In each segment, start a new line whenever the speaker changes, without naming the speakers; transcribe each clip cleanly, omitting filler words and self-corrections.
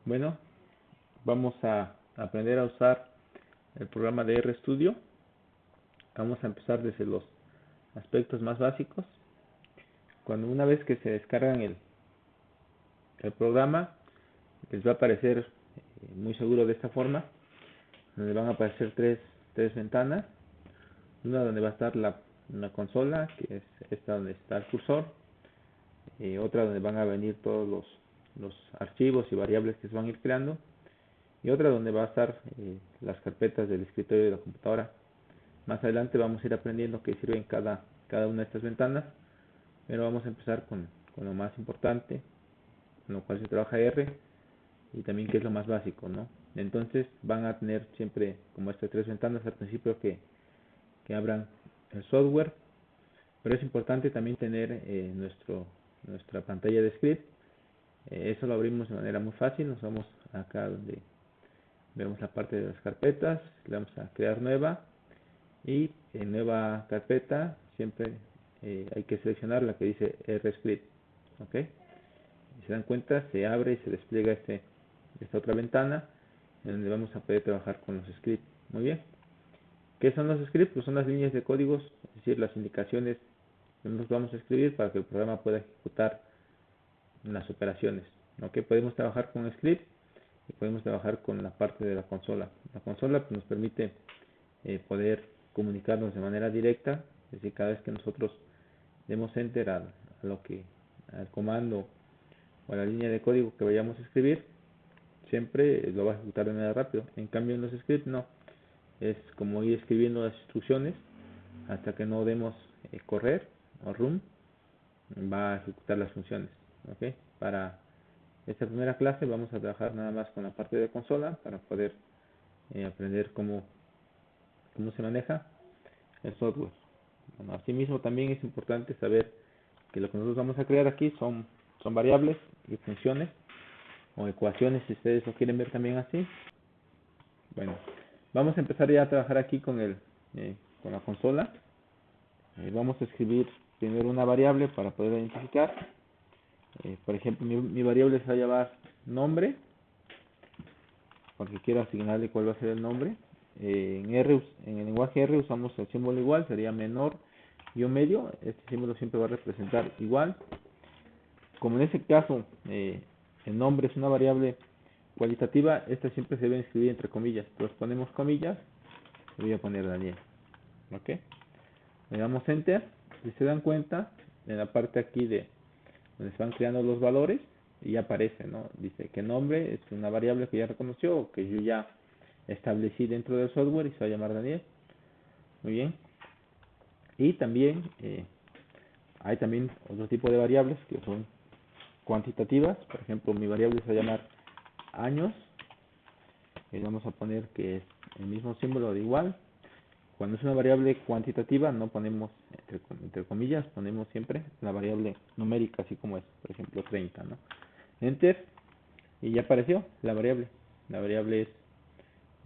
Bueno, vamos a aprender a usar el programa de RStudio. Vamos a empezar desde los aspectos más básicos. Una vez que se descargan el programa, les va a aparecer muy seguro de esta forma, donde van a aparecer tres ventanas. Una donde va a estar una consola, que es esta donde está el cursor. Otra donde van a venir todos los archivos y variables que se van a ir creando. Y otra donde va a estar las carpetas del escritorio de la computadora. Más adelante vamos a ir aprendiendo qué sirven cada una de estas ventanas, pero vamos a empezar con lo más importante, con lo cual se trabaja R, y también qué es lo más básico, ¿no? Entonces van a tener siempre como estas tres ventanas al principio que abran el software, pero es importante también tener nuestra pantalla de script. Eso lo abrimos de manera muy fácil. Nos vamos acá donde vemos la parte de las carpetas, le vamos a crear nueva, y en nueva carpeta siempre hay que seleccionar la que dice RScript. ¿Ok? Si se dan cuenta, se abre y se despliega esta otra ventana en donde vamos a poder trabajar con los scripts. Muy bien. ¿Qué son los scripts? Pues son las líneas de códigos, es decir, las indicaciones que nos vamos a escribir para que el programa pueda ejecutar las operaciones. ¿Ok? Podemos trabajar con script y podemos trabajar con la parte de la consola. La consola pues, nos permite poder comunicarnos de manera directa, es decir, cada vez que nosotros demos enter al comando o a la línea de código que vayamos a escribir, siempre lo va a ejecutar de manera rápida. En cambio en los scripts no, es como ir escribiendo las instrucciones hasta que no demos correr o run, va a ejecutar las funciones. ¿Okay? Para esta primera clase vamos a trabajar nada más con la parte de consola para poder aprender cómo se maneja el software. Bueno, asimismo también es importante saber que lo que nosotros vamos a crear aquí son variables y funciones o ecuaciones, si ustedes lo quieren ver también así. Bueno, vamos a empezar ya a trabajar aquí con la consola. Vamos a escribir primero una variable para poder identificar. Por ejemplo, mi variable se va a llamar nombre, porque quiero asignarle cuál va a ser el nombre. En el lenguaje R usamos el símbolo igual, sería menor y un medio. Este símbolo siempre va a representar igual. Como en este caso el nombre es una variable cualitativa, esta siempre se debe escribir entre comillas. Entonces ponemos comillas, voy a poner Daniel. ¿Ok? Le damos enter. Si se dan cuenta, en la parte aquí de donde se van creando los valores, y aparece, ¿no? Dice que nombre es una variable que ya reconoció o que yo ya establecí dentro del software y se va a llamar Daniel. Muy bien. Y también hay también otro tipo de variables que son cuantitativas. Por ejemplo, mi variable se va a llamar años, y vamos a poner que es el mismo símbolo de igual. Cuando es una variable cuantitativa no ponemos entre comillas, ponemos siempre la variable numérica, así como es, por ejemplo 30, ¿no? Enter, y ya apareció la variable. La variable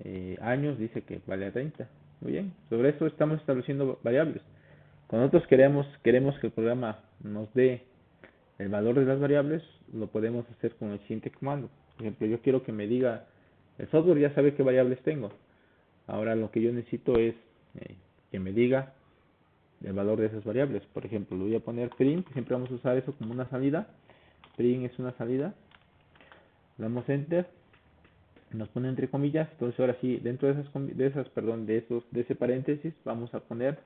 es años, dice que vale a 30. Muy bien, sobre eso estamos estableciendo variables. Cuando nosotros queremos que el programa nos dé el valor de las variables, lo podemos hacer con el siguiente comando. Por ejemplo, yo quiero que me diga, el software ya sabe qué variables tengo. Ahora lo que yo necesito es que me diga el valor de esas variables. Por ejemplo, le voy a poner print, siempre vamos a usar eso como una salida. Print es una salida. Damos enter, nos pone entre comillas. Entonces ahora sí, dentro de ese paréntesis vamos a poner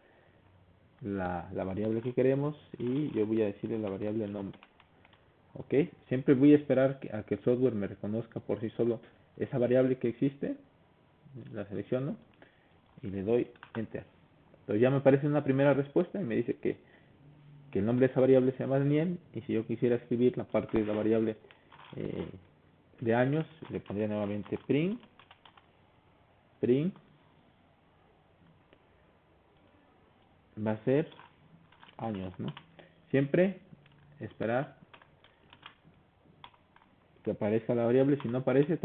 la variable que queremos, y yo voy a decirle la variable nombre. Ok, siempre voy a esperar a que el software me reconozca por sí solo esa variable que existe. La selecciono y le doy enter. Entonces ya me aparece una primera respuesta y me dice que el nombre de esa variable se llama Daniel, y si yo quisiera escribir la parte de la variable de años, le pondría nuevamente print va a ser años, ¿no? Siempre esperar que aparezca la variable. Si no aparece,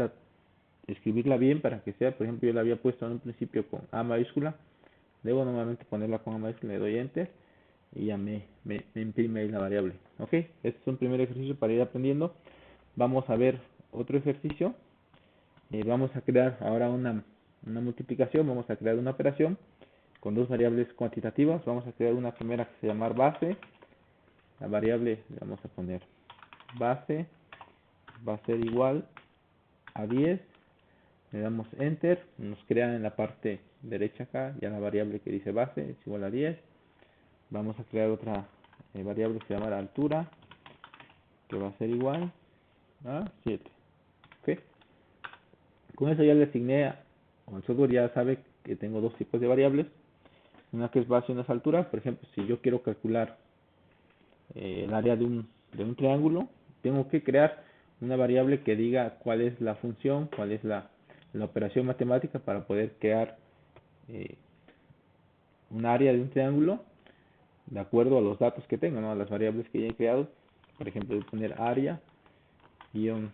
escribirla bien para que sea, por ejemplo, yo la había puesto en un principio con A mayúscula, debo nuevamente ponerla con A mayúscula, le doy enter y ya me imprime ahí la variable. Ok, este es un primer ejercicio para ir aprendiendo. Vamos a ver otro ejercicio. Vamos a crear ahora una multiplicación, vamos a crear una operación con dos variables cuantitativas. Vamos a crear una primera que se llama base. La variable le vamos a poner base, va a ser igual a 10. Le damos enter, nos crea en la parte derecha acá ya la variable que dice base es igual a 10. Vamos a crear otra variable que se llama la altura, que va a ser igual a 7. ¿Ok? Con eso ya le asigné, o el software ya sabe que tengo dos tipos de variables, una que es base y una es altura. Por ejemplo, si yo quiero calcular el área de un triángulo, tengo que crear una variable que diga cuál es la función, cuál es la operación matemática para poder crear eh, un área de un triángulo de acuerdo a los datos que tengo, ¿no? A las variables que ya he creado. Por ejemplo, voy a poner área guión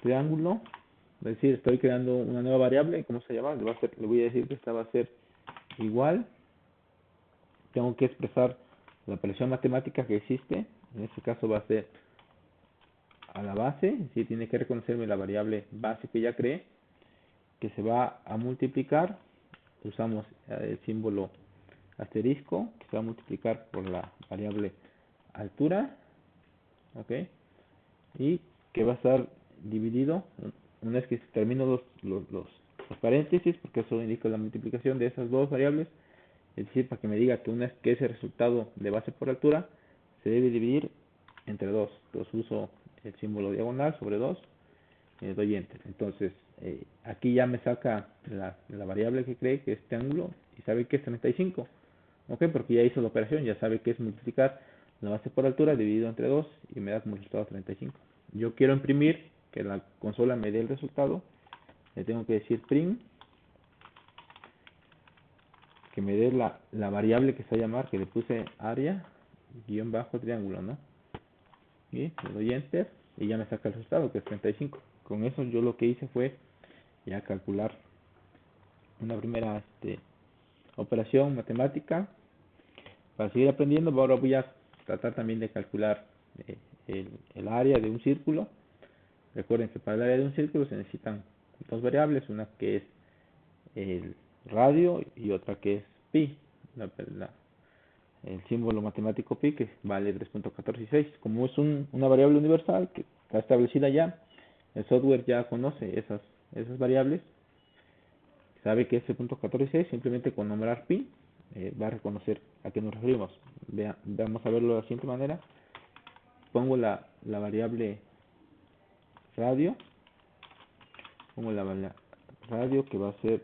triángulo, es decir, estoy creando una nueva variable. ¿Cómo se llama? Le voy a decir que esta va a ser igual. Tengo que expresar la operación matemática que existe. En este caso va a ser a la base, si tiene que reconocerme la variable base que ya creé, que se va a multiplicar. Usamos el símbolo asterisco, que se va a multiplicar por la variable altura, ¿ok? Y que va a estar dividido una vez que termino los paréntesis, porque eso indica la multiplicación de esas dos variables. Es decir, para que me diga que una vez que ese resultado de base por altura se debe dividir entre 2. Entonces uso el símbolo diagonal sobre 2 y le doy enter. Entonces aquí ya me saca la variable que cree que es este ángulo y sabe que es 35. ¿Ok? Porque ya hizo la operación, ya sabe que es multiplicar la base por altura dividido entre 2 y me da como resultado 35. Yo quiero imprimir, que la consola me dé el resultado. Le tengo que decir print, que me dé la variable que se va a llamar, que le puse área guión bajo triángulo, ¿no? Y le doy enter y ya me saca el resultado, que es 35. Con eso yo lo que hice fue ya calcular una primera operación matemática. Para seguir aprendiendo, ahora voy a tratar también de calcular el área de un círculo. Recuerden que para el área de un círculo se necesitan dos variables, una que es el radio y otra que es pi, el símbolo matemático pi, que vale 3.146. Como es una variable universal que está establecida ya, el software ya conoce esas variables, sabe que es 3.146, simplemente con nombrar pi va a reconocer a qué nos referimos. Vamos a verlo de la siguiente manera. Pongo la variable radio, pongo la radio que va a ser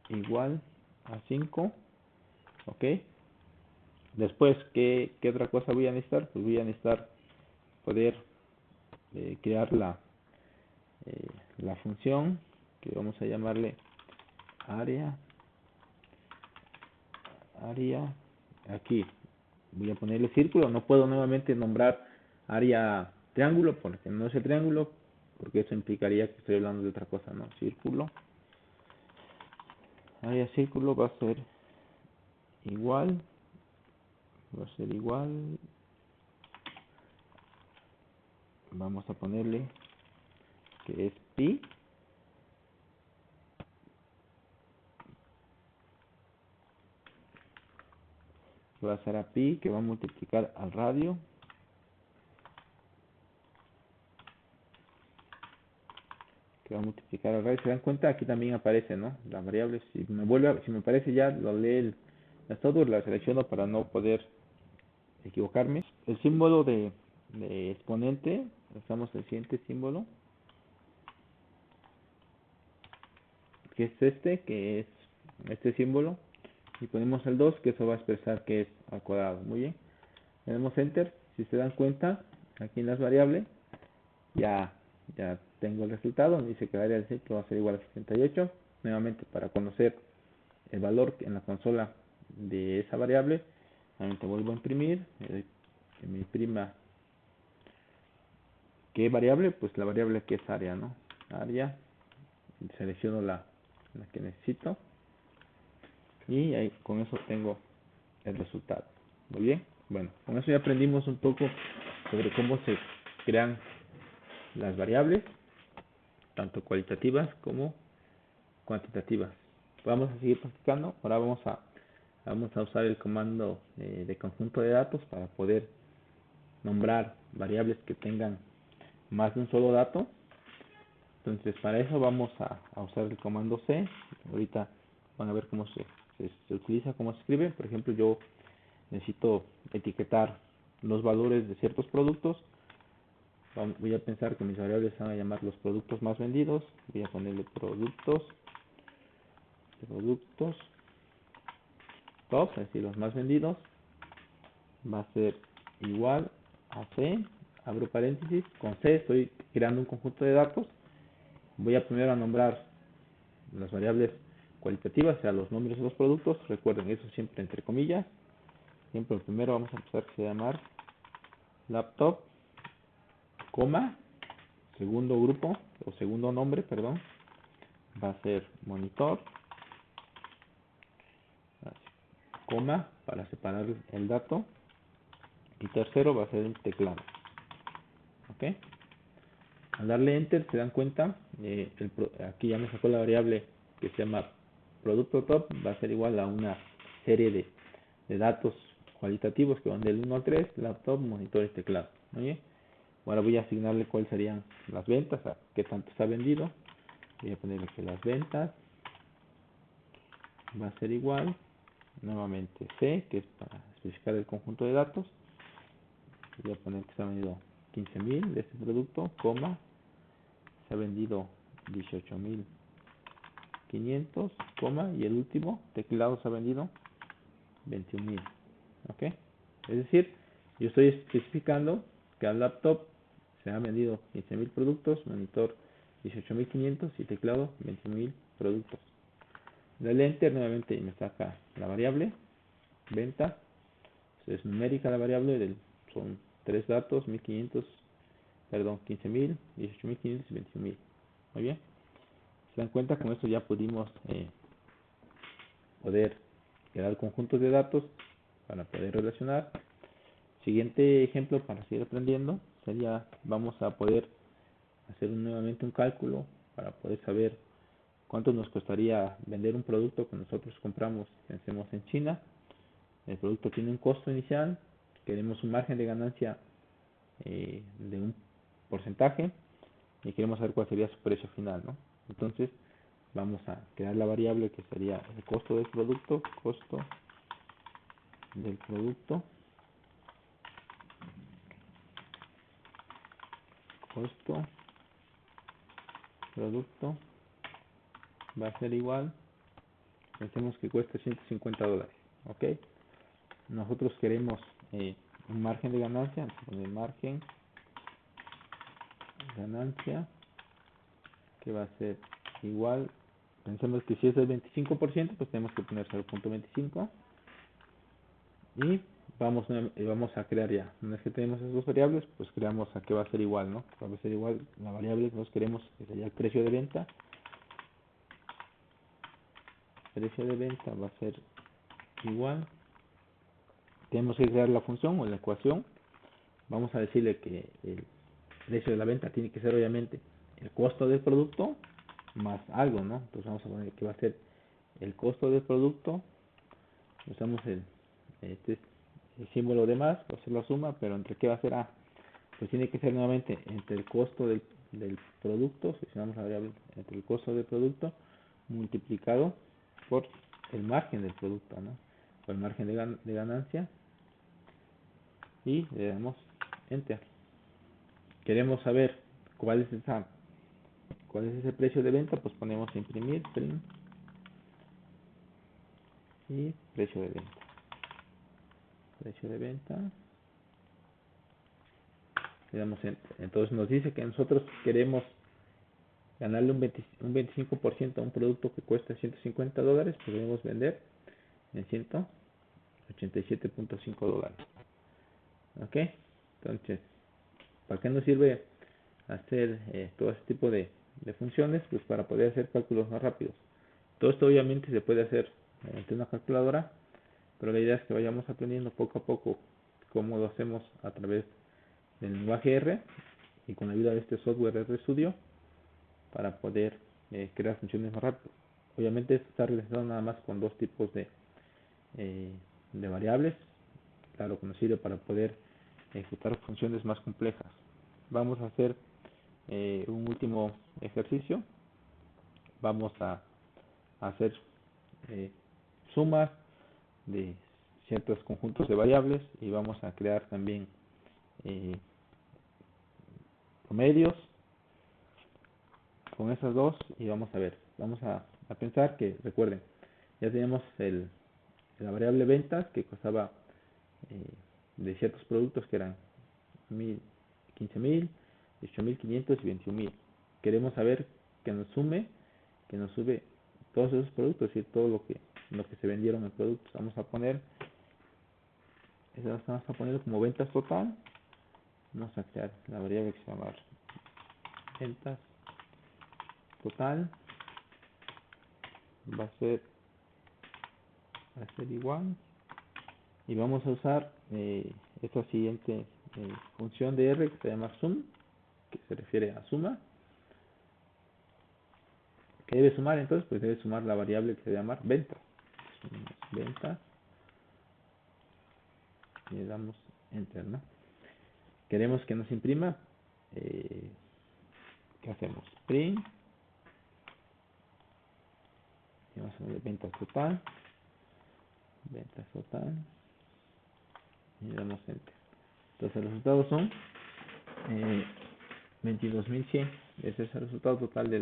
igual a 5, ok. Después, ¿qué otra cosa voy a necesitar? Pues voy a necesitar poder crear la función que vamos a llamarle área. Aquí voy a ponerle círculo. No puedo nuevamente nombrar área triángulo porque no es el triángulo, porque eso implicaría que estoy hablando de otra cosa, ¿no? Círculo. Área círculo va a ser igual. Vamos a ponerle que es pi. Va a ser a pi, que va a multiplicar al radio. Que va a multiplicar al radio. ¿Se dan cuenta? Aquí también aparece, ¿no? La variable. Si me aparece ya, lo lee el software, la selecciono para no poder equivocarme. El símbolo de exponente, usamos el siguiente símbolo, que es este símbolo, y ponemos el 2, que eso va a expresar que es al cuadrado. Muy bien, le damos enter. Si se dan cuenta, aquí en las variables ya tengo el resultado. Me dice que el área del círculo va a ser igual a 68. Nuevamente, para conocer el valor en la consola de esa variable, nuevamente vuelvo a imprimir, que me imprima ¿qué variable? Pues la variable que es área, ¿no? Área, selecciono la que necesito y ahí con eso tengo el resultado. Muy bien, bueno, con eso ya aprendimos un poco sobre cómo se crean las variables, tanto cualitativas como cuantitativas. Vamos a seguir practicando. Ahora vamos a usar el comando de conjunto de datos para poder nombrar variables que tengan más de un solo dato. Entonces para eso vamos a usar el comando C. Ahorita van a ver cómo se utiliza, cómo se escribe. Por ejemplo, yo necesito etiquetar los valores de ciertos productos. Voy a pensar que mis variables se van a llamar los productos más vendidos. Voy a ponerle productos top, es decir, los más vendidos. Va a ser igual a C, abro paréntesis, con C estoy creando un conjunto de datos. Voy a primero a nombrar las variables cualitativas, o sea, los nombres de los productos. Recuerden, eso siempre entre comillas. Siempre primero vamos a empezar a llamar laptop, coma, segundo grupo, o segundo nombre, perdón, va a ser monitor, coma, para separar el dato, y tercero va a ser el teclado. ¿Ok? Al darle enter se dan cuenta, aquí ya me sacó la variable que se llama producto top, va a ser igual a una serie de datos cualitativos que van del 1 al 3, laptop, monitor y teclado. ¿Oye? Ahora voy a asignarle cuáles serían las ventas, a qué tanto se ha vendido. Voy a ponerle que las ventas va a ser igual, nuevamente C, que es para especificar el conjunto de datos. Voy a poner que se ha vendido 15.000 de este producto, coma, se ha vendido 18.500, coma, y el último teclado se ha vendido 21.000. ¿Ok? Es decir, yo estoy especificando que al laptop se han vendido 15.000 productos, monitor 18.500 y teclado 21.000 productos. Dale enter nuevamente y me saca la variable venta. Es numérica la variable, son tres datos, 1500, perdón, 15.000, 18.500 y 21.000. Muy bien. Se dan cuenta, con esto ya pudimos poder crear conjuntos de datos para poder relacionar. Siguiente ejemplo para seguir aprendiendo sería, vamos a poder hacer nuevamente un cálculo para poder saber cuánto nos costaría vender un producto que nosotros compramos. Pensemos en China, el producto tiene un costo inicial, queremos un margen de ganancia de un porcentaje y queremos saber cuál sería su precio final, ¿no? Entonces vamos a crear la variable que sería el costo del producto, costo producto va a ser igual, pensemos que cuesta $150, ¿ok? Nosotros queremos un margen de ganancia, el margen ganancia que va a ser igual, pensemos que si es del 25%, pues tenemos que poner 0.25 y vamos a crear ya. Una vez que tenemos esas dos variables, pues creamos a qué va a ser igual, ¿no? Va a ser igual la variable que nosotros queremos, que sería el precio de venta. Precio de venta va a ser igual. Tenemos que crear la función o la ecuación. Vamos a decirle que el precio de la venta tiene que ser obviamente el costo del producto más algo, ¿no? Entonces vamos a poner que va a ser el costo del producto. Usamos el símbolo de más, va a ser la suma, pero entre qué va a ser A. Pues tiene que ser nuevamente entre el costo del producto, seleccionamos la variable entre el costo del producto multiplicado por el margen del producto, ¿no? Por el margen de ganancia, y le damos enter. Queremos saber cuál es ese precio de venta, pues ponemos imprimir, print, y precio de venta, le damos enter. Entonces nos dice que nosotros queremos ganarle un 25% a un producto que cuesta $150, podemos vender en $187.5. ¿Ok? Entonces, ¿para qué nos sirve hacer todo este tipo de funciones? Pues para poder hacer cálculos más rápidos. Todo esto obviamente se puede hacer mediante una calculadora, pero la idea es que vayamos aprendiendo poco a poco cómo lo hacemos a través del lenguaje R, y con la ayuda de este software RStudio para poder crear funciones más rápido. Obviamente esto está relacionado nada más con dos tipos de variables, claro que nos sirve para poder ejecutar funciones más complejas. Vamos a hacer un último ejercicio. Vamos a hacer sumas de ciertos conjuntos de variables y vamos a crear también promedios con esas dos y vamos a ver, vamos a pensar que, recuerden, ya tenemos la variable ventas que costaba de ciertos productos que eran 15.000, 18.500 y 21.000. Queremos saber que nos sube todos esos productos, es decir, todo lo que se vendieron en productos. Vamos a poner como ventas total. Vamos a crear la variable que se llama ventas total. Va a ser igual, y vamos a usar esta siguiente función de R que se llama sum, que se refiere a suma. ¿Qué debe sumar entonces? Pues debe sumar la variable que se llama ventas. Ventas y le damos enter, ¿no? Queremos que nos imprima, ¿qué hacemos? Print, y vamos a poner ventas total, y le damos enter. Entonces los resultados son 22.100. Ese es el resultado total de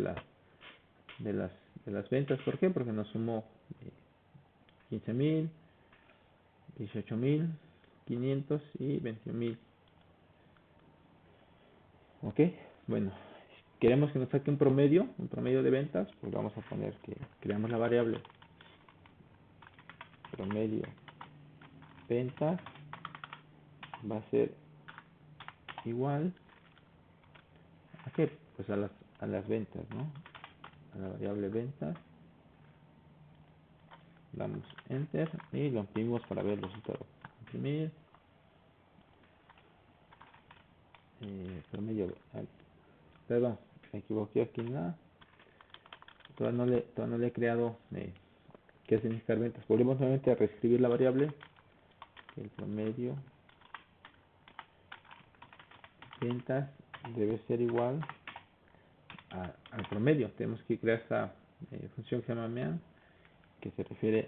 las ventas. ¿Por qué? Porque nos sumó 15.000, 18.500 y 21.000. Ok, bueno, queremos que nos saque un promedio de ventas, pues vamos a poner que creamos la variable promedio ventas, va a ser igual a qué, pues a las ventas, ¿no? A la variable ventas, damos enter y lo imprimimos para ver el resultado. Imprimir promedio, perdón, me equivoqué aquí en la, todavía no le he creado qué significa ventas. Volvemos nuevamente a reescribir la variable, el promedio ventas debe ser igual al promedio. Tenemos que crear esta función que se llama mean, que se refiere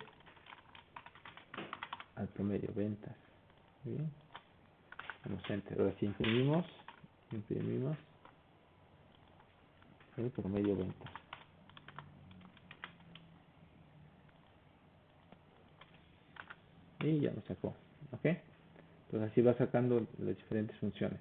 al promedio ventas. Bien, damos enter. Ahora sí imprimimos el promedio ventas. Y ya nos sacó. ¿Ok? Entonces así va sacando las diferentes funciones.